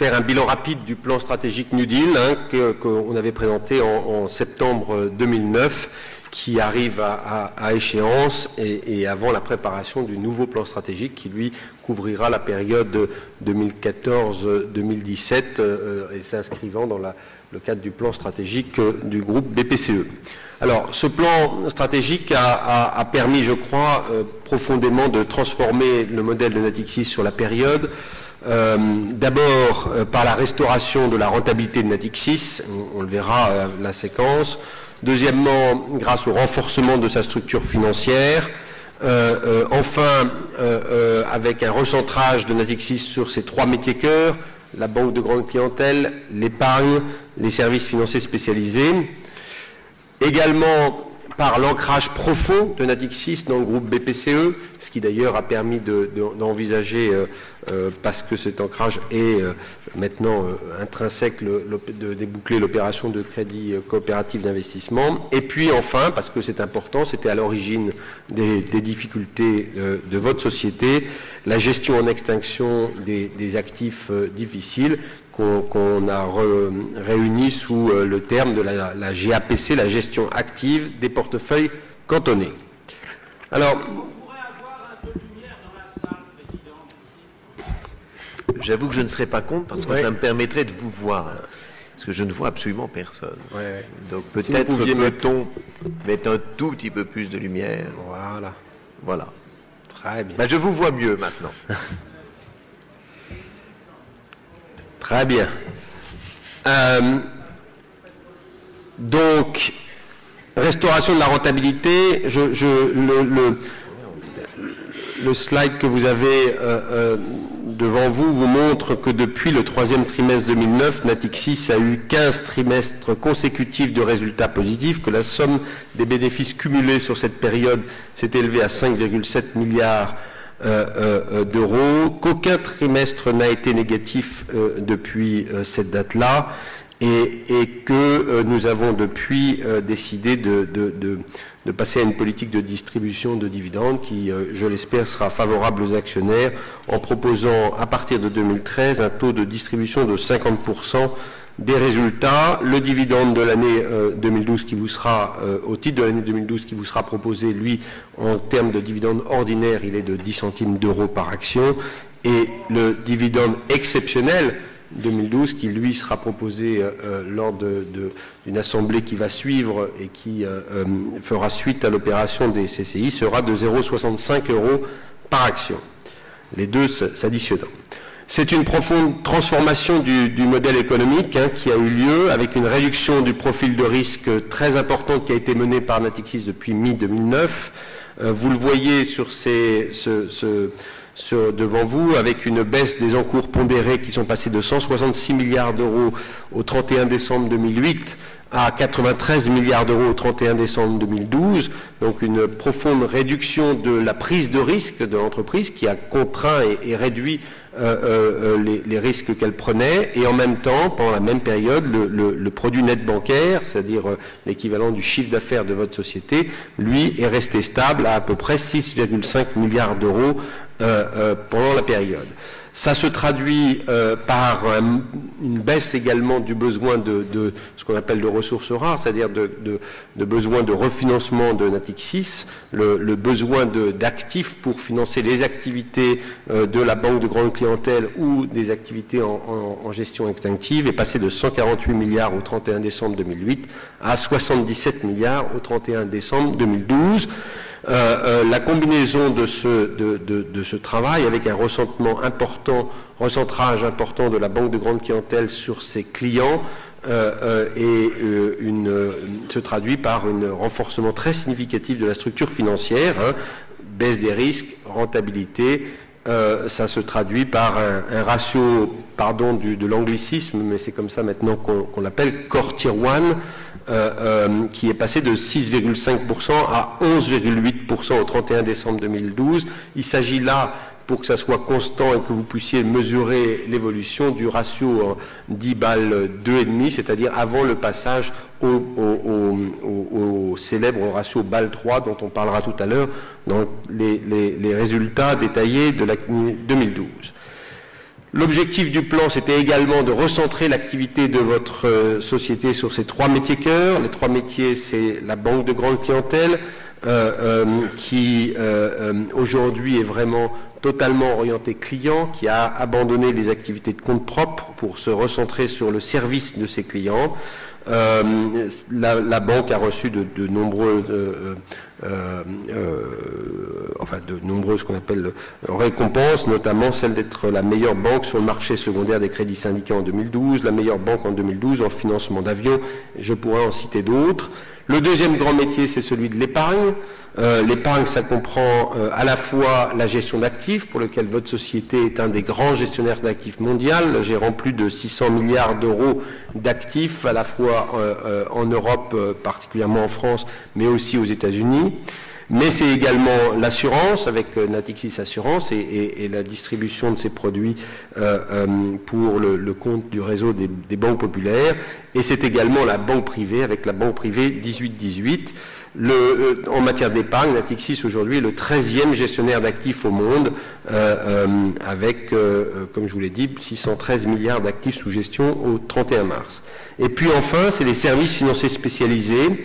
faire un bilan rapide du plan stratégique New Deal qu'on avait présenté en septembre 2009, qui arrive à échéance et avant la préparation du nouveau plan stratégique qui, lui, couvrira la période 2014-2017 et s'inscrivant dans le cadre du plan stratégique du groupe BPCE. Alors, ce plan stratégique a permis, je crois, profondément de transformer le modèle de Natixis sur la période. D'abord, par la restauration de la rentabilité de Natixis, on le verra la séquence. Deuxièmement, grâce au renforcement de sa structure financière. Enfin, avec un recentrage de Natixis sur ses 3 métiers cœurs, la banque de grande clientèle, l'épargne, les services financiers spécialisés. Également par l'ancrage profond de Natixis dans le groupe BPCE, ce qui d'ailleurs a permis d'envisager, parce que cet ancrage est maintenant intrinsèque, de déboucler l'opération de crédit coopératif d'investissement. Et puis enfin, parce que c'est important, c'était à l'origine des difficultés de votre société, la gestion en extinction des actifs difficiles, qu'on a réuni sous le terme de la GAPC, la gestion active des portefeuilles cantonnés. Alors, j'avoue que je ne serais pas contre parce que ça me permettrait de vous voir. Parce que je ne vois absolument personne. Donc peut-être peut-on mettre un tout petit peu plus de lumière. Voilà. Très bien. Ben, je vous vois mieux maintenant. Très bien. Donc, restauration de la rentabilité, le slide que vous avez devant vous montre que depuis le 3e trimestre 2009, Natixis a eu 15 trimestres consécutifs de résultats positifs, que la somme des bénéfices cumulés sur cette période s'est élevée à 5,7 milliards d'euros, qu'aucun trimestre n'a été négatif depuis cette date-là et que nous avons depuis décidé de passer à une politique de distribution de dividendes qui, je l'espère, sera favorable aux actionnaires en proposant à partir de 2013 un taux de distribution de 50% des résultats. Le dividende de l'année 2012 qui vous sera, au titre de l'année 2012 qui vous sera proposé, lui, en termes de dividende ordinaire, il est de 10 centimes d'euros par action. Et le dividende exceptionnel 2012 qui, lui, sera proposé lors d'une assemblée qui va suivre et qui fera suite à l'opération des CCI, sera de 0,65 euros par action. Les deux s'additionnant. C'est une profonde transformation du modèle économique qui a eu lieu avec une réduction du profil de risque très importante qui a été menée par Natixis depuis mi-2009. Vous le voyez devant vous, avec une baisse des encours pondérés qui sont passés de 166 milliards d'euros au 31 décembre 2008 à 93 milliards d'euros au 31 décembre 2012, donc une profonde réduction de la prise de risque de l'entreprise qui a contraint et réduit les risques qu'elle prenait, et en même temps, pendant la même période, le produit net bancaire, c'est-à-dire l'équivalent du chiffre d'affaires de votre société, lui est resté stable à peu près 6,5 milliards d'euros pendant la période. Ça se traduit par une baisse également du besoin de ce qu'on appelle de ressources rares, c'est-à-dire de besoin de refinancement de Natixis, le besoin d'actifs pour financer les activités de la banque de grande clientèle ou des activités en gestion extinctive est passé de 148 milliards au 31 décembre 2008 à 77 milliards au 31 décembre 2012. La combinaison de ce travail avec un recentrage important de la banque de grande clientèle sur ses clients se traduit par un renforcement très significatif de la structure financière, baisse des risques, rentabilité. Ça se traduit par un ratio, pardon de l'anglicisme, mais c'est comme ça maintenant qu'on l'appelle, Core Tier 1, qui est passé de 6,5% à 11,8% au 31 décembre 2012. Il s'agit là, pour que ça soit constant et que vous puissiez mesurer l'évolution du ratio dit BAL 2,5, c'est-à-dire avant le passage au célèbre ratio BAL 3 dont on parlera tout à l'heure dans les résultats détaillés de l'année 2012. L'objectif du plan, c'était également de recentrer l'activité de votre société sur ces 3 métiers cœurs. Les 3 métiers, c'est la banque de grande clientèle, qui aujourd'hui est vraiment totalement orienté client, qui a abandonné les activités de compte propre pour se recentrer sur le service de ses clients. La banque a reçu de nombreuses ce qu'on appelle récompenses, notamment celle d'être la meilleure banque sur le marché secondaire des crédits syndiqués en 2012, la meilleure banque en 2012 en financement d'avions, je pourrais en citer d'autres. Le deuxième grand métier, c'est celui de l'épargne. L'épargne, ça comprend à la fois la gestion d'actifs, pour lequel votre société est un des grands gestionnaires d'actifs mondial, gérant plus de 600 milliards d'euros d'actifs, à la fois en Europe, particulièrement en France, mais aussi aux États-Unis. Mais c'est également l'assurance, avec Natixis Assurance et la distribution de ces produits pour le compte du réseau des banques populaires. Et c'est également la banque privée, avec la banque privée 1818. En matière d'épargne, Natixis aujourd'hui est le 13e gestionnaire d'actifs au monde, avec, comme je vous l'ai dit, 613 milliards d'actifs sous gestion au 31 mars. Et puis enfin, c'est les services financiers spécialisés,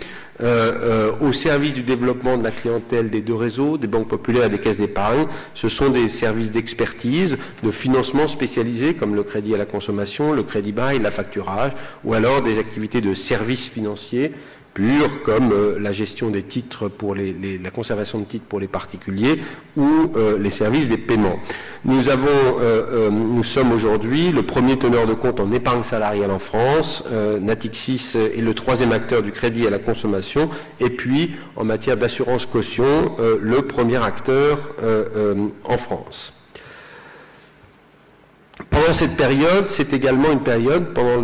au service du développement de la clientèle des 2 réseaux, des banques populaires et des caisses d'épargne. Ce sont des services d'expertise, de financement spécialisés comme le crédit à la consommation, le crédit bail, la facturage, ou alors des activités de services financiers purs comme la gestion des titres pour la conservation de titres pour les particuliers ou les services des paiements. Nous sommes aujourd'hui le premier teneur de compte en épargne salariale en France. Natixis est le 3e acteur du crédit à la consommation et puis en matière d'assurance caution, le premier acteur en France. Pendant cette période, c'est également une période pendant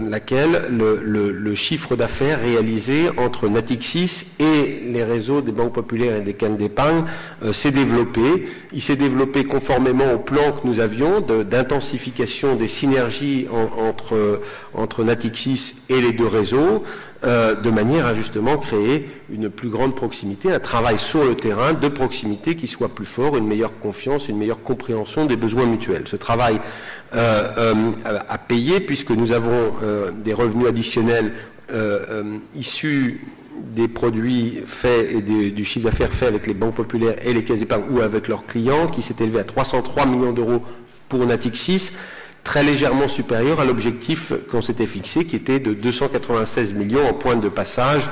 laquelle le chiffre d'affaires réalisé entre Natixis et les réseaux des banques populaires et des caisses d'épargne s'est développé. Il s'est développé conformément au plan que nous avions d'intensification des synergies entre Natixis et les 2 réseaux, de manière à justement créer une plus grande proximité, un travail sur le terrain de proximité qui soit plus fort, une meilleure confiance, une meilleure compréhension des besoins mutuels. Ce travail a payé puisque nous avons des revenus additionnels issus des produits faits et du chiffre d'affaires fait avec les banques populaires et les caisses d'épargne ou avec leurs clients qui s'est élevé à 303 millions d'euros pour Natixis, très légèrement supérieur à l'objectif qu'on s'était fixé, qui était de 296 millions en pointe de passage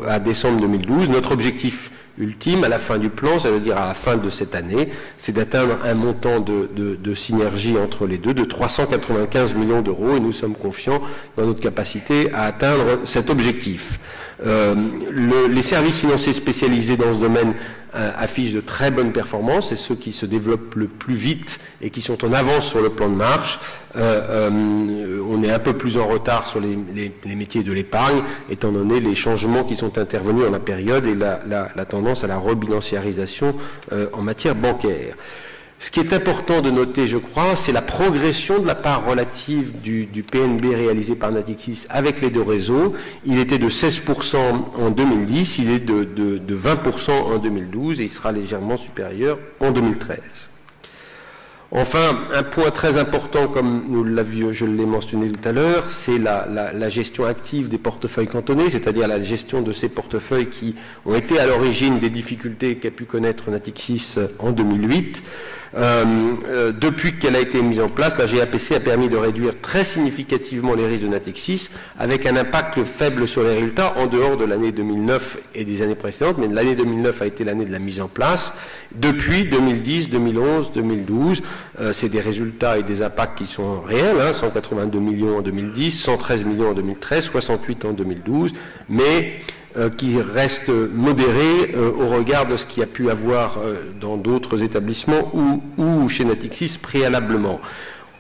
à décembre 2012. Notre objectif ultime, à la fin du plan, ça veut dire à la fin de cette année, c'est d'atteindre un montant de synergie entre les deux de 395 millions d'euros et nous sommes confiants dans notre capacité à atteindre cet objectif. Les services financiers spécialisés dans ce domaine affichent de très bonnes performances et ceux qui se développent le plus vite et qui sont en avance sur le plan de marche. On est un peu plus en retard sur les métiers de l'épargne, étant donné les changements qui sont intervenus dans la période et la tendance à la rebinanciarisation en matière bancaire. Ce qui est important de noter, je crois, c'est la progression de la part relative du PNB réalisé par Natixis avec les 2 réseaux. Il était de 16% en 2010, il est de 20% en 2012 et il sera légèrement supérieur en 2013. Enfin, un point très important, comme je l'ai mentionné tout à l'heure, c'est la gestion active des portefeuilles cantonnés, c'est-à-dire la gestion de ces portefeuilles qui ont été à l'origine des difficultés qu'a pu connaître Natixis en 2008. Depuis qu'elle a été mise en place, la GAPC a permis de réduire très significativement les risques de Natixis, avec un impact faible sur les résultats en dehors de l'année 2009 et des années précédentes, mais l'année 2009 a été l'année de la mise en place. Depuis 2010, 2011, 2012, c'est des résultats et des impacts qui sont réels, 182 millions en 2010, 113 millions en 2013, 68 en 2012, mais qui reste modéré au regard de ce qu'il y a pu avoir dans d'autres établissements ou chez Natixis préalablement.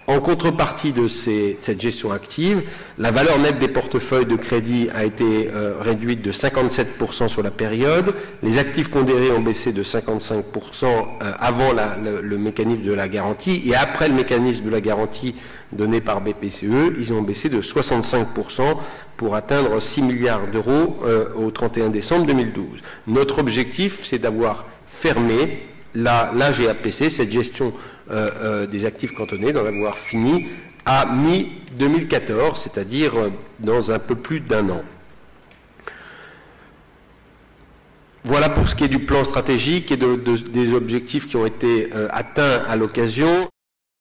En contrepartie de cette gestion active, la valeur nette des portefeuilles de crédit a été réduite de 57% sur la période. Les actifs pondérés ont baissé de 55% avant le mécanisme de la garantie et après le mécanisme de la garantie donné par BPCE, ils ont baissé de 65% pour atteindre 6 milliards d'euros au 31 décembre 2012. Notre objectif, c'est d'avoir fermé la GAPC, cette gestion des actifs cantonnés, d'en avoir fini à mi-2014, c'est-à-dire dans un peu plus d'1 an. Voilà pour ce qui est du plan stratégique et des objectifs qui ont été atteints à l'occasion.